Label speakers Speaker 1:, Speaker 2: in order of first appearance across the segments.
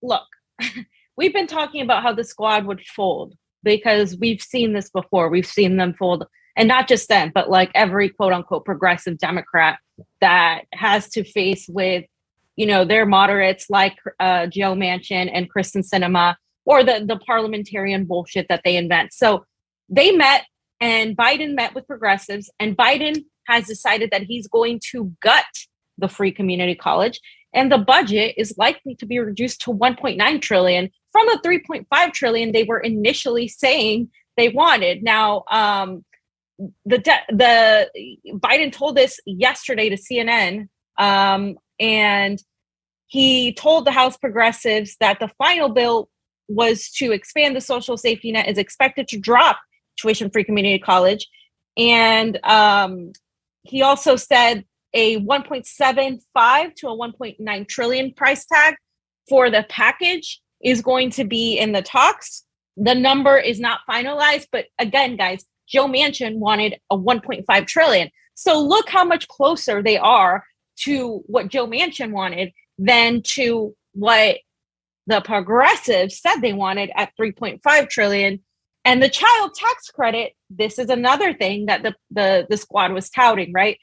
Speaker 1: look, we've been talking about how the squad would fold because we've seen this before. We've seen them fold, and not just them, but like every quote unquote progressive Democrat that has to face with, their moderates like Joe Manchin and Kristen Sinema, or the parliamentarian bullshit that they invent. So they met, and Biden met with progressives, and Biden has decided that he's going to gut the free community college, and the budget is likely to be reduced to 1.9 trillion from the 3.5 trillion they were initially saying they wanted. Now, the Biden told this yesterday to CNN, and he told the House progressives that the final bill was to expand the social safety net, is expected to drop tuition-free community college. And he also said a 1.75 to a 1.9 trillion price tag for the package is going to be in the talks. The number is not finalized, but again, guys, Joe Manchin wanted a 1.5 trillion. So look how much closer they are to what Joe Manchin wanted than to what the progressives said they wanted at 3.5 trillion. And the child tax credit, this is another thing that the squad was touting, right?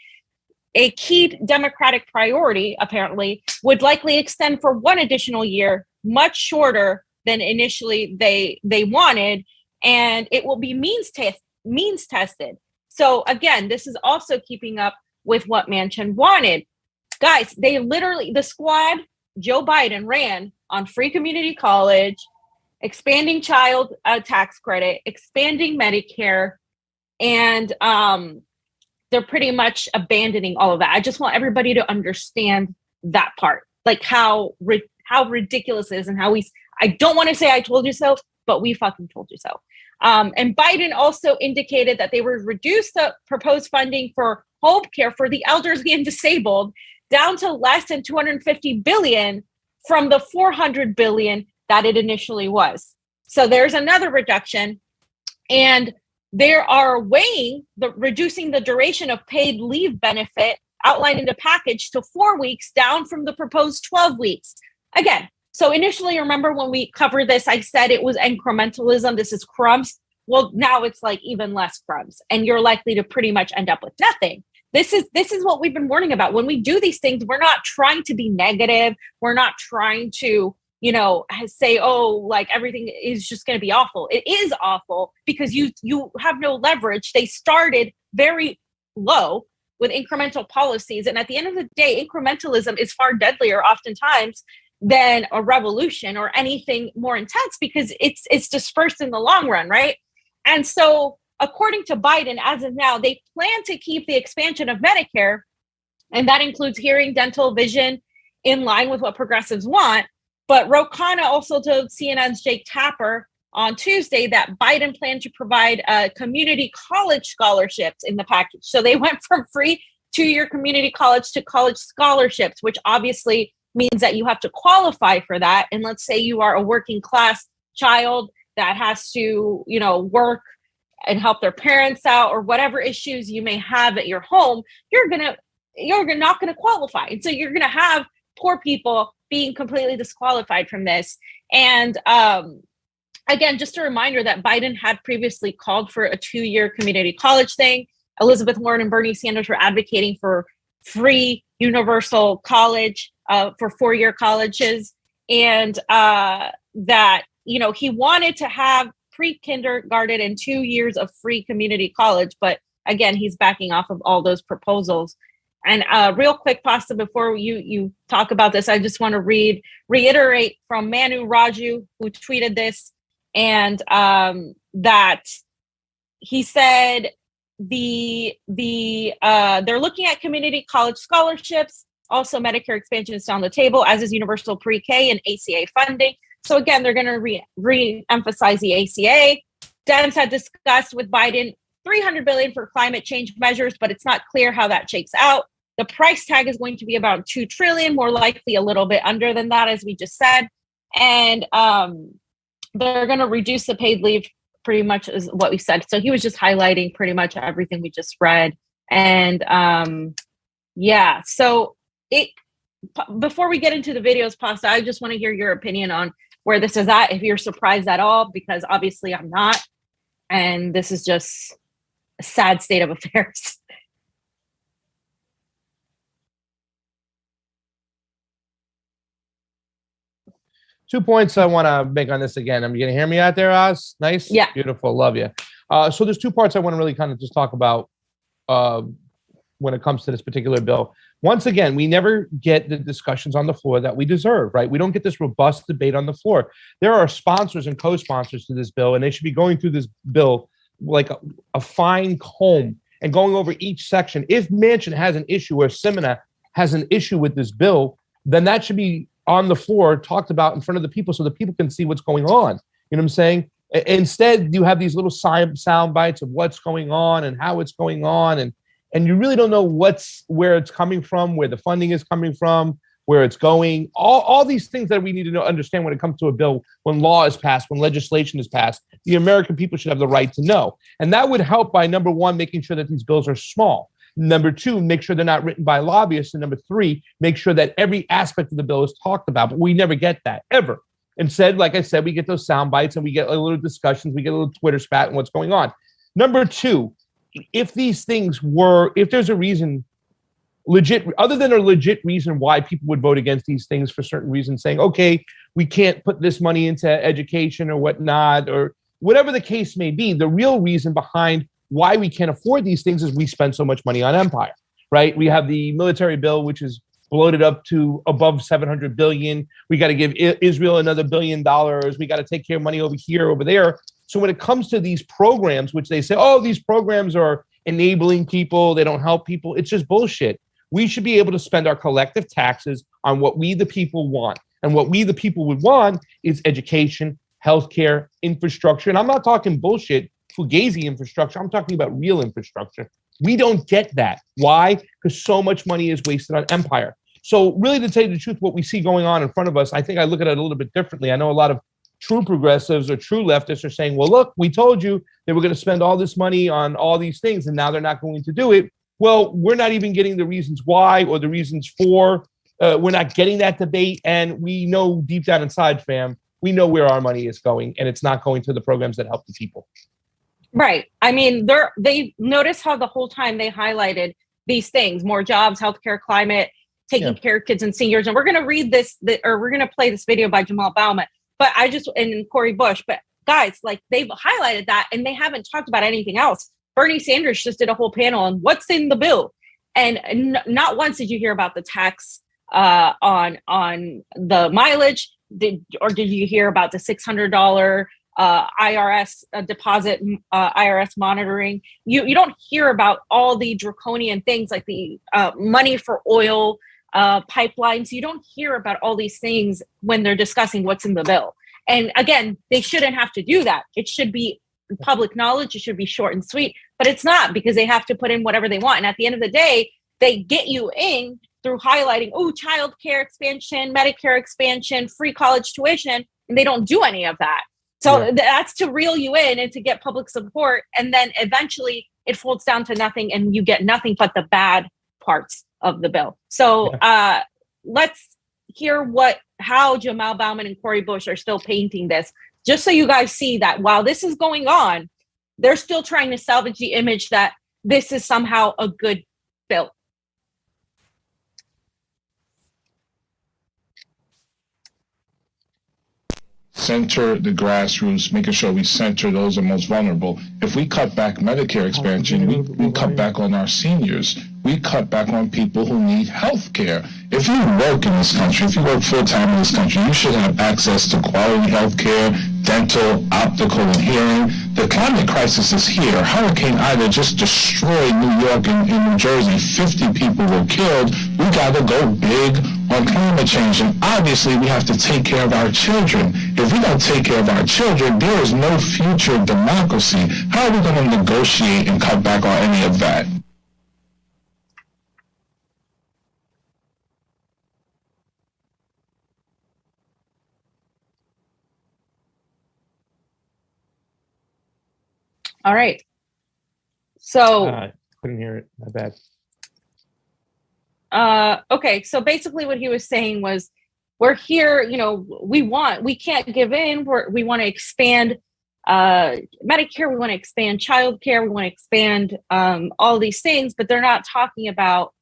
Speaker 1: A key Democratic priority, apparently, would likely extend for one additional year, much shorter than initially they wanted, and it will be means tested. So again, this is also keeping up with what Manchin wanted. Guys, the squad, Joe Biden ran on free community college, expanding child tax credit, expanding Medicare, and they're pretty much abandoning all of that. I just want everybody to understand that part, like how ridiculous it is, and how I don't want to say I told you so, but we fucking told you so. And Biden also indicated that they would reduce the proposed funding for home care for the elderly and disabled down to less than 250 billion from the 400 billion that it initially was. So there's another reduction, and they are weighing reducing the duration of paid leave benefit outlined in the package to 4 weeks, down from the proposed 12 weeks. Again, so initially, remember when we covered this, I said it was incrementalism. This is crumbs. Well, now it's like even less crumbs, and you're likely to pretty much end up with nothing. This is what we've been warning about. When we do these things, we're not trying to be negative. We're not trying to, say, oh, like everything is just going to be awful. It is awful because you have no leverage. They started very low with incremental policies. And at the end of the day, incrementalism is far deadlier oftentimes than a revolution or anything more intense, because it's dispersed in the long run, right? And so according to Biden, as of now, they plan to keep the expansion of Medicare, and that includes hearing, dental, vision, in line with what progressives want. But Rokfin also told CNN's Jake Tapper on Tuesday that Biden planned to provide community college scholarships in the package. So they went from free 2-year community college to college scholarships, which obviously means that you have to qualify for that. And let's say you are a working class child that has to, work and help their parents out, or whatever issues you may have at your home, you're not gonna qualify. And so you're gonna have poor people being completely disqualified from this. And again, just a reminder that Biden had previously called for a 2-year community college thing. Elizabeth Warren and Bernie Sanders were advocating for free universal college for 4-year colleges, and that he wanted to have pre-kindergarten and 2 years of free community college. But again, he's backing off of all those proposals. And real quick, Pasta, before you talk about this, I just want to reiterate from Manu Raju, who tweeted this, and that he said they're looking at community college scholarships. Also, Medicare expansion is on the table, as is universal pre-K and ACA funding. So again, they're going to re-emphasize the ACA. Dems had discussed with Biden $300 billion for climate change measures, but it's not clear how that shakes out. The price tag is going to be about $2 trillion, more likely a little bit under than that, as we just said. And they're going to reduce the paid leave, pretty much is what we said. So he was just highlighting pretty much everything we just read. And so before we get into the videos, Pasta, I just want to hear your opinion on where this is at, if you're surprised at all, because obviously I'm not. And this is just a sad state of affairs.
Speaker 2: Two points I want to make on this again. Are you going to hear me out there, Oz? Nice?
Speaker 1: Yeah.
Speaker 2: Beautiful. Love you. So there's 2 parts I want to really kind of just talk about when it comes to this particular bill. Once again, we never get the discussions on the floor that we deserve, right? We don't get this robust debate on the floor. There are sponsors and co-sponsors to this bill, and they should be going through this bill like a fine comb and going over each section. If Manchin has an issue or Simina has an issue with this bill, then that should be on the floor, talked about in front of the people so the people can see what's going on. You know what I'm saying? Instead, you have these little sound bites of what's going on and how it's going on, and you really don't know where it's coming from, where the funding is coming from, where it's going. All these things that we need to understand when it comes to a bill, when law is passed, when legislation is passed, the American people should have the right to know. And that would help by, number one, making sure that these bills are small. Number two, make sure they're not written by lobbyists. And number three, make sure that every aspect of the bill is talked about. But we never get that, ever. Instead, like I said, we get those sound bites and we get a little discussions, we get a little Twitter spat and what's going on. Number two, if there's a reason, legit, other than a legit reason why people would vote against these things for certain reasons, saying, okay, we can't put this money into education or whatnot, or whatever the case may be, the real reason behind why we can't afford these things is we spend so much money on empire, right? We have the military bill, which is bloated up to above 700 billion. We got to give Israel another $1 billion. We got to take care of money over here, over there. So when it comes to these programs, which they say, oh, these programs are enabling people, they don't help people, it's just bullshit. We should be able to spend our collective taxes on what we, the people, want. And what we, the people, would want is education, healthcare, infrastructure. And I'm not talking bullshit, fugazi infrastructure. I'm talking about real infrastructure. We don't get that. Why? Because so much money is wasted on empire. So really, to tell you the truth, what we see going on in front of us, I think I look at it a little bit differently. I know a lot of true progressives or true leftists are saying, well, look, we told you they were going to spend all this money on all these things, and now they're not going to do it. Well, we're not even getting the reasons why or the reasons for. We're not getting that debate. And we know deep down inside, fam, we know where our money is going, and it's not going to the programs that help the people.
Speaker 1: Right. I mean, they notice how the whole time they highlighted these things: more jobs, healthcare, climate, taking care of kids and seniors. And we're going to read we're going to play this video by Jamal Bauman, and Cori Bush. But guys, like, they've highlighted that and they haven't talked about anything else. Bernie Sanders just did a whole panel on what's in the bill. And not once did you hear about the tax on the mileage. Did you hear about the $600 IRS deposit, IRS monitoring? You don't hear about all the draconian things like the money for oil pipelines. You don't hear about all these things when they're discussing what's in the bill. And again, they shouldn't have to do that. It should be public knowledge. It should be short and sweet, but it's not, because they have to put in whatever they want. And at the end of the day, they get you in through highlighting, child care expansion, Medicare expansion, free college tuition, and they don't do any of that. So that's to reel you in and to get public support. And then eventually it folds down to nothing and you get nothing but the bad parts of the bill. So let's hear how Jamal Bauman and Cori Bush are still painting this, just so you guys see that while this is going on, they're still trying to salvage the image that this is somehow a good bill.
Speaker 3: Center the grassroots, making sure we center those that are most vulnerable. If we cut back Medicare expansion, we cut back on our seniors. We cut back on people who need health care. If you work in this country, if you work full-time in this country, you should have access to quality health care, dental, optical, and hearing. The climate crisis is here. Hurricane Ida just destroyed New York and New Jersey. 50 people were killed. We got to go big on climate change. And obviously, we have to take care of our children. If we don't take care of our children, there is no future democracy. How are we going to negotiate and cut back on any of that?
Speaker 1: All right. So
Speaker 2: couldn't hear it. My bad.
Speaker 1: Okay, so basically what he was saying was, we're here, we can't give in. We want to expand Medicare, we want to expand childcare, we want to expand all these things, but they're not talking about,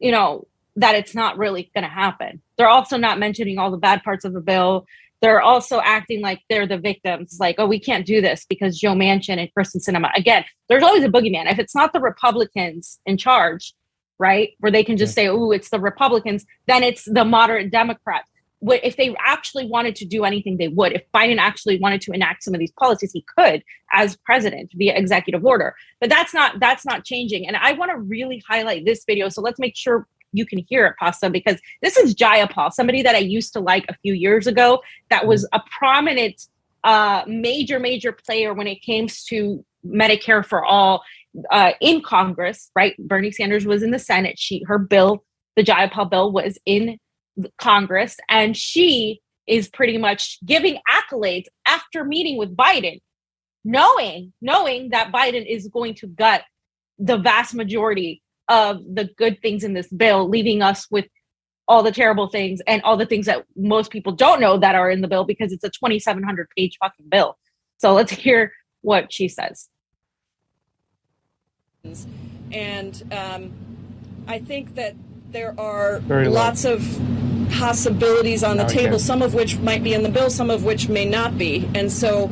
Speaker 1: that it's not really going to happen. They're also not mentioning all the bad parts of the bill. They're also acting like they're the victims, like, oh, we can't do this because Joe Manchin and Kristen Sinema. Again, there's always a boogeyman. If it's not the Republicans in charge, right, where they can just say, oh, it's the Republicans, then it's the moderate Democrats. If they actually wanted to do anything, they would. If Biden actually wanted to enact some of these policies, he could as president via executive order. But that's not changing. And I want to really highlight this video. So let's make sure you can hear it, Pasta, because this is Jayapal, somebody that I used to like a few years ago, that was a prominent, major player when it came to Medicare for all in Congress, right? Bernie Sanders was in the Senate. Her bill, the Jayapal bill, was in Congress, and she is pretty much giving accolades after meeting with Biden, knowing that Biden is going to gut the vast majority of the good things in this bill, leaving us with all the terrible things and all the things that most people don't know that are in the bill, because it's a 2,700 page fucking bill. So let's hear what she says.
Speaker 4: And I think that there are lots of possibilities on the table, some of which might be in the bill, some of which may not be. And so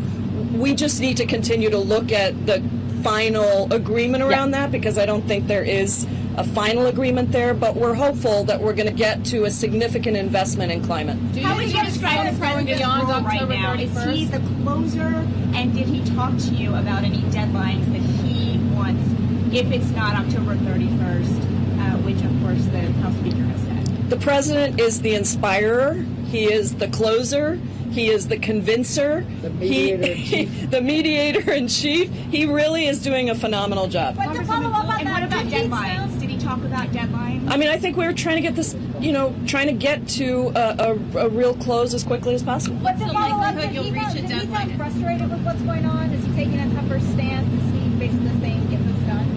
Speaker 4: we just need to continue to look at the final agreement around that, because I don't think there is a final agreement there, but we're hopeful that we're going to get to a significant investment in climate.
Speaker 5: How would you describe the president's role right now? Is he the closer, and did he talk to you about any deadlines that he wants, if it's not October 31st, which of course the House Speaker has said?
Speaker 4: The president is the inspirer, he is the closer, he is the convincer, the mediator in chief. He really is doing a phenomenal job.
Speaker 5: But to follow up on that, what about deadlines? Did he talk about deadlines?
Speaker 4: I mean, I think we're trying to get this, trying to get to a real close as quickly as possible.
Speaker 5: What's the likelihood you'll reach a deadline? Does he sound frustrated with what's going on? Is he taking a tougher stance? Is he basically saying, get this done?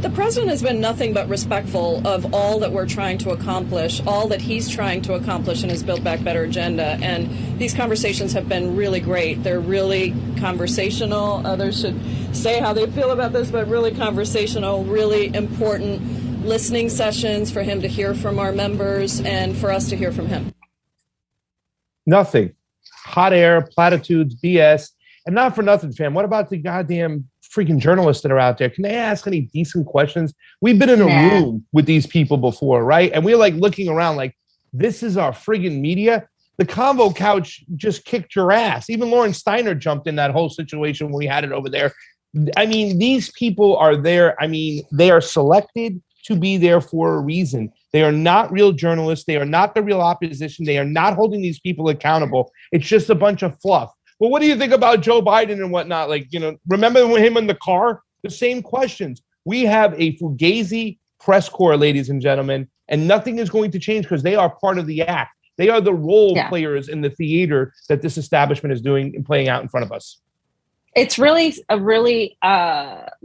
Speaker 4: The president has been nothing but respectful of all that we're trying to accomplish, all that he's trying to accomplish in his Build Back Better agenda. And these conversations have been really great. They're really conversational. Others should say how they feel about this, but really conversational, really important listening sessions for him to hear from our members and for us to hear from him.
Speaker 2: Nothing. Hot air, platitudes, BS. And not for nothing, fam. What about the goddamn freaking journalists that are out there? Can they ask any decent questions? We've been in a room with these people before, right? And we're like looking around like, this is our friggin' media. The Convo Couch just kicked your ass. Even Lauren Steiner jumped in that whole situation when we had it over there. I mean, these people are there. I mean, they are selected to be there for a reason. They are not real journalists. They are not the real opposition. They are not holding these people accountable. It's just a bunch of fluff. Well, what do you think about Joe Biden and whatnot? Like, remember him in the car? The same questions. We have a Fugazi press corps, ladies and gentlemen, and nothing is going to change because they are part of the act. They are the role players in the theater that this establishment is doing and playing out in front of us.
Speaker 1: It's really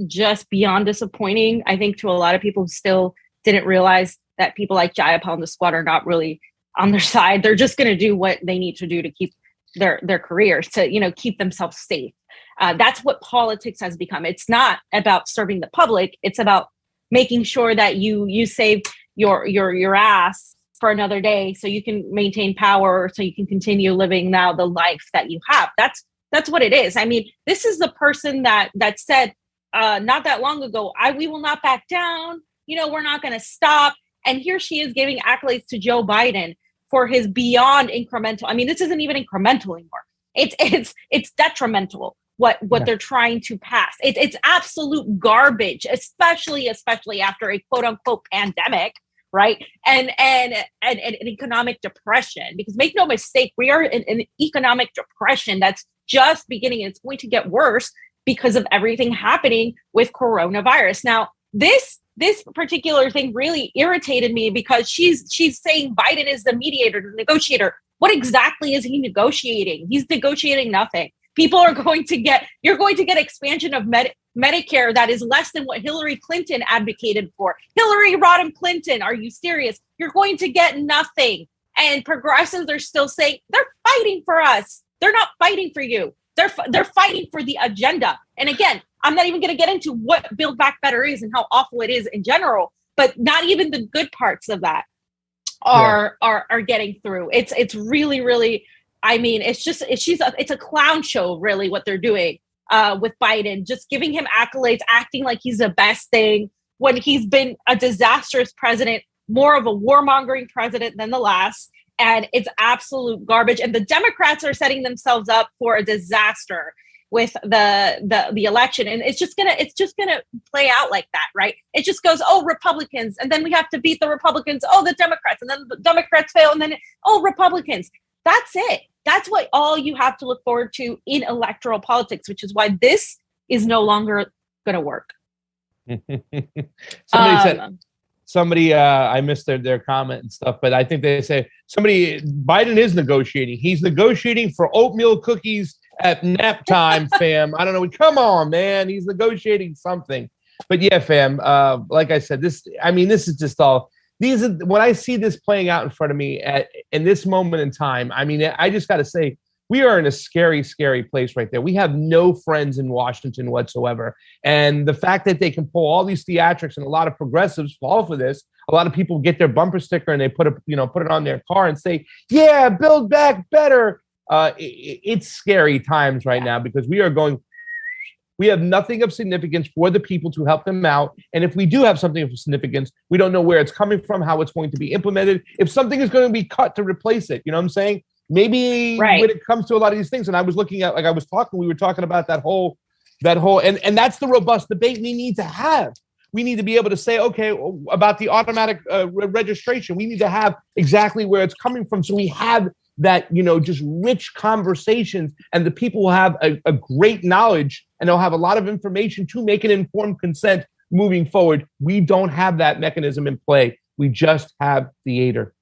Speaker 1: just beyond disappointing, I think, to a lot of people who still didn't realize that people like Jayapal and the squad are not really on their side. They're just going to do what they need to do to keep their careers, to keep themselves safe. That's what politics has become. It's not about serving the public. It's about making sure that you save your ass for another day, so you can maintain power, so you can continue living now the life that you have. That's what it is. I mean, this is the person that said not that long ago, we will not back down. We're not going to stop. And here she is giving accolades to Joe Biden for his beyond incremental. I mean, this isn't even incremental anymore. It's detrimental what they're trying to pass. It's absolute garbage, especially after a quote unquote pandemic, right? And an economic depression. Because make no mistake, we are in an economic depression that's just beginning, and it's going to get worse because of everything happening with coronavirus. Now, this particular thing really irritated me because she's saying Biden is the mediator, the negotiator. What exactly is he negotiating? He's negotiating nothing. You're going to get expansion of Medicare that is less than what Hillary Clinton advocated for. Hillary Rodham Clinton, are you serious? You're going to get nothing. And progressives are still saying they're fighting for us. They're not fighting for you. They're fighting for the agenda. And again, I'm not even going to get into what Build Back Better is and how awful it is in general, but not even the good parts of that are getting through. It's really, really, I mean, it's a clown show, really, what they're doing with Biden, just giving him accolades, acting like he's the best thing when he's been a disastrous president, more of a warmongering president than the last. And it's absolute garbage. And the Democrats are setting themselves up for a disaster with the election. And it's just gonna play out like that, right? It just goes, oh, Republicans, and then we have to beat the Republicans, oh, the Democrats, and then the Democrats fail, and then oh, Republicans. That's it. That's what all you have to look forward to in electoral politics, which is why this is no longer gonna work.
Speaker 2: Somebody I missed their comment and stuff, but I think they say Biden is negotiating. He's negotiating for oatmeal cookies at nap time, fam. I don't know. Come on, man. He's negotiating something. But yeah, fam, like I said, this is just all, when I see this playing out in front of me in this moment in time, I mean, I just got to say, we are in a scary, scary place right there. We have no friends in Washington whatsoever. And the fact that they can pull all these theatrics, and a lot of progressives fall for this. A lot of people get their bumper sticker and they put it on their car and say, yeah, Build Back Better. It's scary times right now, because we have nothing of significance for the people to help them out. And if we do have something of significance, we don't know where it's coming from, how it's going to be implemented, if something is going to be cut to replace it. You know what I'm saying? Maybe when it comes to a lot of these things, and I was looking at, we were talking about that whole, and that's the robust debate we need to have. We need to be able to say, okay, about the automatic registration, we need to have exactly where it's coming from. So we have that, just rich conversations, and the people will have a great knowledge, and they'll have a lot of information to make an informed consent moving forward. We don't have that mechanism in play. We just have theater.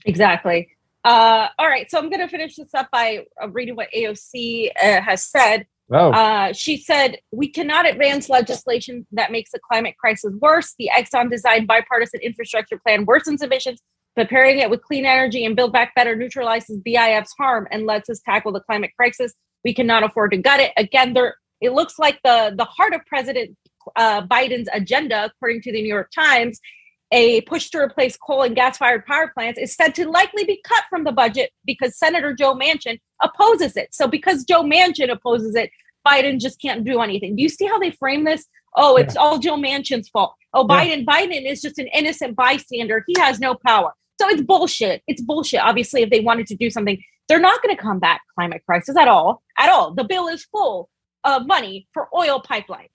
Speaker 1: Exactly. All right, so I'm going to finish this up by reading what AOC has said.
Speaker 2: Oh.
Speaker 1: She said, we cannot advance legislation that makes the climate crisis worse. The Exxon-designed bipartisan infrastructure plan worsens emissions. Preparing it with clean energy and Build Back Better neutralizes BIF's harm and lets us tackle the climate crisis. We cannot afford to gut it. Again, it looks like the heart of President Biden's agenda, according to the New York Times, a push to replace coal and gas-fired power plants, is said to likely be cut from the budget because Senator Joe Manchin opposes it. So because Joe Manchin opposes it, Biden just can't do anything. Do you see how they frame this? Oh, it's all Joe Manchin's fault. Oh, Biden is just an innocent bystander. He has no power. So it's bullshit. It's bullshit. Obviously, if they wanted to do something, they're not going to combat climate crisis at all. At all. The bill is full of money for oil pipelines.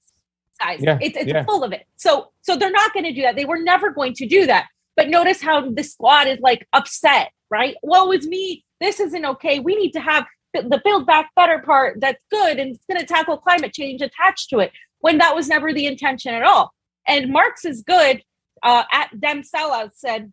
Speaker 1: Guys, it's full of it. So they're not going to do that. They were never going to do that. But notice how the squad is like upset, right? Woe is me. This isn't okay. We need to have the Build Back Better part that's good and it's going to tackle climate change attached to it, when that was never the intention at all. And Marx is good at Dem Sellout said,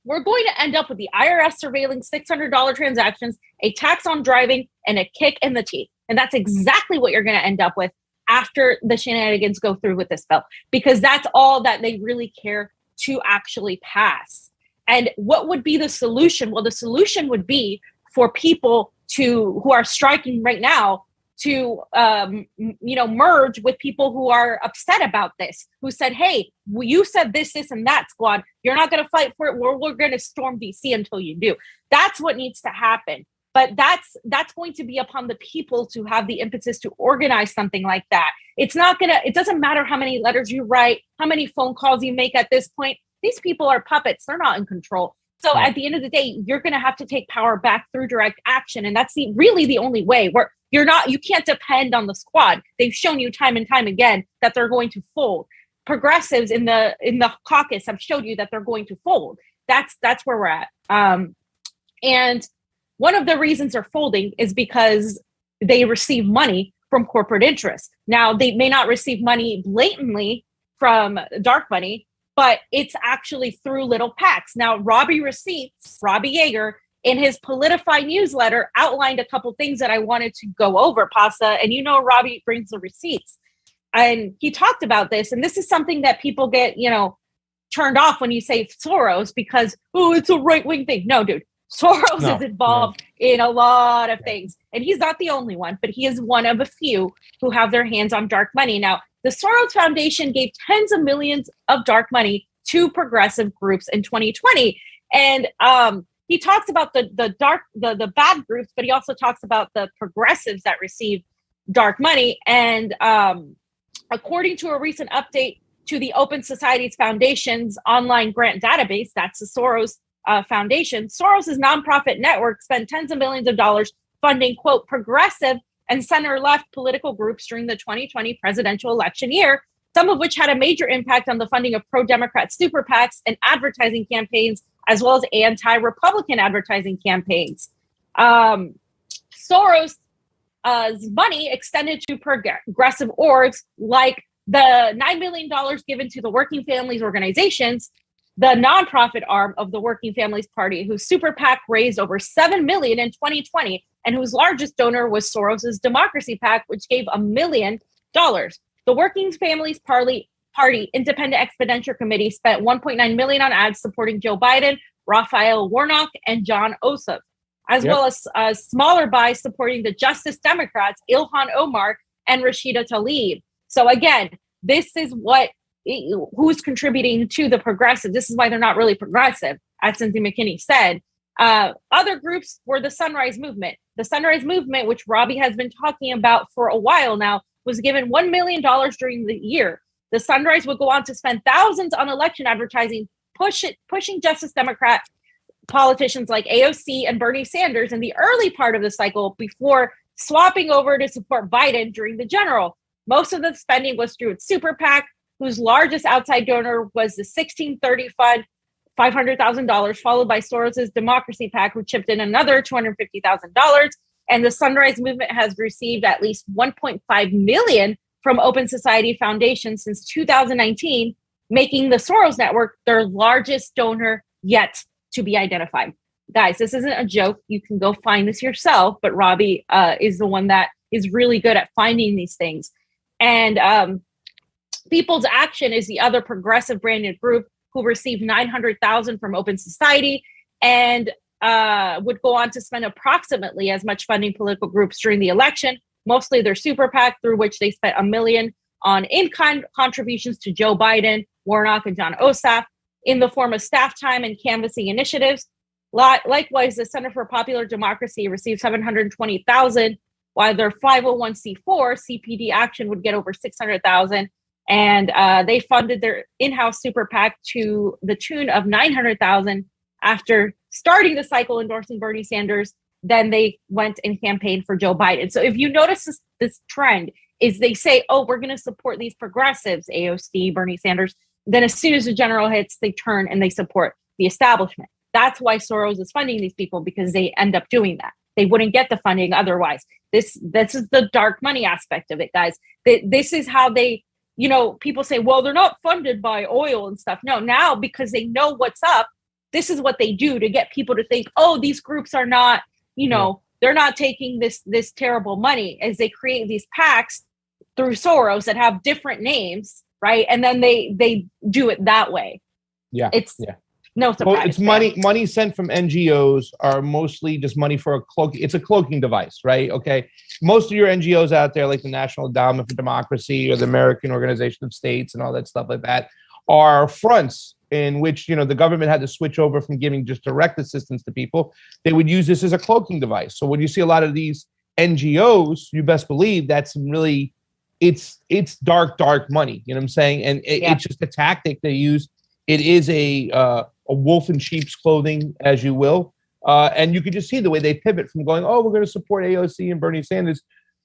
Speaker 1: we're going to end up with the IRS surveilling $600 transactions, a tax on driving, and a kick in the teeth. And that's exactly what you're going to end up with after the shenanigans go through with this bill, because that's all that they really care to actually pass. And what would be the solution? Well, the solution would be for people who are striking right now to merge with people who are upset about this, who said, hey, you said this, and that, squad. You're not going to fight for it. We're going to storm DC until you do. That's what needs to happen. But that's going to be upon the people to have the impetus to organize something like that. It doesn't matter how many letters you write, how many phone calls you make at this point. These people are puppets. They're not in control. So at the end of the day, you're going to have to take power back through direct action. And that's really the only way, where you can't depend on the squad. They've shown you time and time again that they're going to fold. Progressives in the caucus have showed you that they're going to fold. That's where we're at. And one of the reasons they're folding is because they receive money from corporate interests. Now, they may not receive money blatantly from dark money, but it's actually through little PACs. Now, Robbie Yeager, in his Politify newsletter, outlined a couple things that I wanted to go over, Pasta. And Robbie brings the receipts. and he talked about this, and this is something that people get, turned off when you say Soros because, oh, it's a right-wing thing. No, dude, Soros is involved in a lot of things, and he's not the only one, but he is one of a few who have their hands on dark money. Now, the Soros Foundation gave tens of millions of dark money to progressive groups in 2020, and he talks about the bad groups, but he also talks about the progressives that receive dark money. And according to a recent update to the Open Societies Foundation's online grant database, that's the Soros Foundation, Soros's nonprofit network spent tens of millions of dollars funding, quote, progressive and center-left political groups during the 2020 presidential election year, some of which had a major impact on the funding of pro-Democrat super PACs and advertising campaigns, as well as anti-Republican advertising campaigns. Soros' money extended to progressive orgs like the $9 million given to the Working Families Organizations, the nonprofit arm of the Working Families Party, whose super PAC raised over $7 million in 2020, and whose largest donor was Soros's Democracy PAC, which gave $1 million. The Working Families Party Independent Expenditure Committee spent $1.9 million on ads supporting Joe Biden, Raphael Warnock, and John Ossoff, as well as smaller buys supporting the Justice Democrats, Ilhan Omar and Rashida Tlaib. So again, this is who's contributing to the progressive. This is why they're not really progressive, as Cynthia McKinney said. Other groups were the Sunrise Movement. The Sunrise Movement, which Robbie has been talking about for a while now, was given $1 million during the year. The Sunrise would go on to spend thousands on election advertising, pushing Justice Democrat politicians like AOC and Bernie Sanders in the early part of the cycle before swapping over to support Biden during the general. Most of the spending was through its super PAC, whose largest outside donor was the 1630 Fund, $500,000, followed by Soros's Democracy PAC, who chipped in another $250,000. And the Sunrise Movement has received at least $1.5 million from Open Society Foundation since 2019, making the Soros Network their largest donor yet to be identified. Guys, this isn't a joke. You can go find this yourself, but Robbie is the one that is really good at finding these things. And People's Action is the other progressive branded group who received $900,000 from Open Society and would go on to spend approximately as much funding political groups during the election, mostly their super PAC, through which they spent $1 million on in-kind contributions to Joe Biden, Warnock, and John Ossoff in the form of staff time and canvassing initiatives. Likewise, the Center for Popular Democracy received $720,000, while their 501c4 CPD Action would get over $600,000. And they funded their in-house super PAC to the tune of $900,000 after starting the cycle endorsing Bernie Sanders. Then they went and campaigned for Joe Biden. So if you notice this trend is they say, oh, we're going to support these progressives, AOC, Bernie Sanders. Then as soon as the general hits, they turn and they support the establishment. That's why Soros is funding these people, because they end up doing that. They wouldn't get the funding otherwise. This is the dark money aspect of it, guys. This is how they, people say, well, they're not funded by oil and stuff. No, now because they know what's up, this is what they do to get people to think, oh, these groups are not, they're not taking this terrible money, as they create these PACs through Soros that have different names, right? And then they do it that way. No surprise.
Speaker 2: Well, it's money sent from NGOs are mostly just money for it's a cloaking device, right? Okay. Most of your NGOs out there, like the National Endowment for Democracy or the American Organization of States and all that stuff like that, are fronts in which, the government had to switch over from giving just direct assistance to people. They would use this as a cloaking device. So when you see a lot of these NGOs, you best believe that's really, it's dark money. You know what I'm saying? And it's just a tactic they use. It is a wolf in sheep's clothing, as you will. And you can just see the way they pivot from going, oh, we're going to support AOC and Bernie Sanders,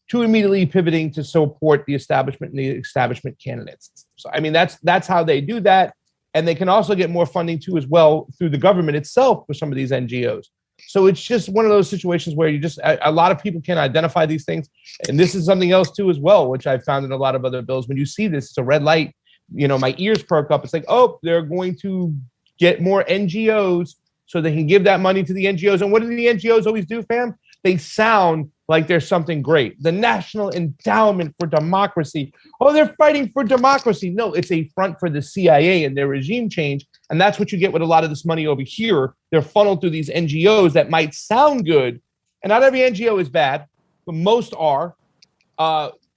Speaker 2: to immediately pivoting to support the establishment and the establishment candidates. So, I mean, that's how they do that. And they can also get more funding too, as well, through the government itself for some of these NGOs. So it's just one of those situations where a lot of people can identify these things. And this is something else too, as well, which I've found in a lot of other bills. When you see this, it's a red light, my ears perk up. It's like, oh, they're going to get more NGOs so they can give that money to the NGOs. And what do the NGOs always do, fam? they sound like there's something great. The National Endowment for Democracy. Oh, they're fighting for democracy. No, it's a front for the CIA and their regime change. And that's what you get with a lot of this money over here. They're funneled through these NGOs that might sound good. And not every NGO is bad, but most are.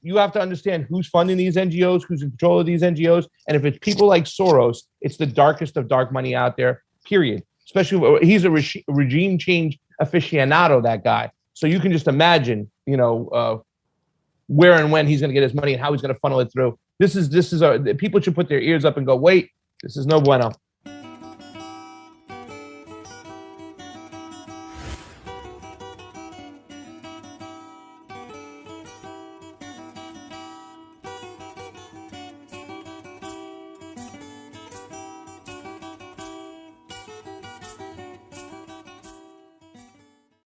Speaker 2: You have to understand who's funding these NGOs, who's in control of these NGOs. And if it's people like Soros, it's the darkest of dark money out there, period. Especially, he's a regime change aficionado, that guy. So you can just imagine, where and when he's going to get his money and how he's going to funnel it through. People should put their ears up and go, wait, this is no bueno.